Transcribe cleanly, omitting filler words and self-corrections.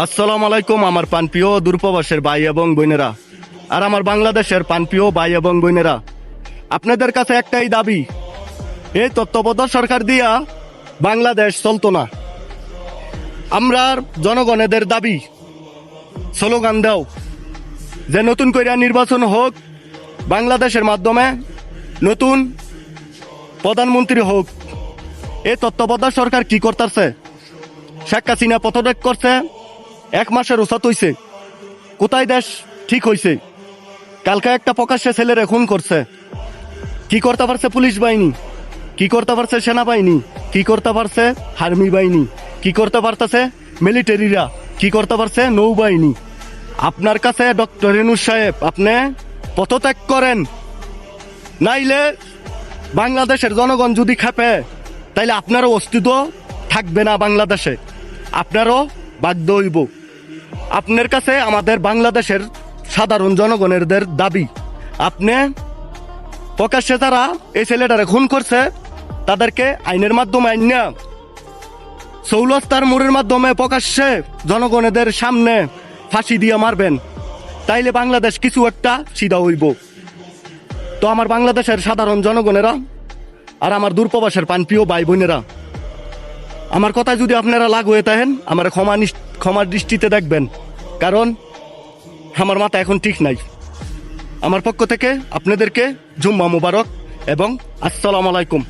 আসসালামু আলাইকুম আমার প্রাণপ্রিয় দূরপ্রবাসের ভাই এবং বোনেরা আর আমার বাংলাদেশের প্রাণপ্রিয় ভাই এবং বোনেরা, আপনাদের কাছে একটাই দাবি, এই তত্ত্বাবধায়ক সরকার দিয়া বাংলাদেশ চলতো না। আমরা জনগণেদের দাবি স্লোগান দাও যে নতুন করে নির্বাচন হোক, বাংলাদেশের মাধ্যমে নতুন প্রধানমন্ত্রী হোক। এই তত্ত্বাবধায়ক সরকার কি করতেছে? শেখ হাসিনা পদত্যাগ করছে, 1 মাসের উসাত হইছে, কোথায় দেশ ঠিক হইছে? কালকে একটা প্রকাশ্যে ছেলেরে খুন করছে। কি করতে পারছে পুলিশ বাহিনী? কি করতে পারছে সেনাবাহিনী? কি করতে পারছে আর্মি বাহিনী? কি করতে পারতেছে মিলিটারিরা? কি করতে পারছে নৌবাহিনী? আপনার কাছে ডক্টর ইউনূস সাহেব, আপনি পদত্যাগ করেন, নাইলে বাংলাদেশের জনগণ যদি খেপে তাইলে আপনারও অস্তিত্ব থাকবে না বাংলাদেশে, আপনারও বাধ্য হইব। আপনার কাছে আমাদের বাংলাদেশের সাধারণ জনগণের দাবি, আপনি প্রকাশ্যে যারা এই ছেলেটারে খুন করছে তাদেরকে আইনের মাধ্যমে আইনা চৌরাস্তার মোড়ের মাধ্যমে প্রকাশ্যে জনগণের সামনে ফাঁসি দিয়ে মারবেন, তাইলে বাংলাদেশ কিছু একটা সিধা হইব। তো আমার বাংলাদেশের সাধারণ জনগণেরা আর আমার দূরপ্রবাসের প্রাণপ্রিয় ভাই বোনেরা, আমার কথা যদি আপনারা লাগু হয়ে থাকেন, আমার ক্ষমার দৃষ্টিতে দেখবেন, কারণ আমার মাথা এখন ঠিক নাই। আমার পক্ষ থেকে আপনাদেরকে জুম্মা মুবারক এবং আসসালামু আলাইকুম।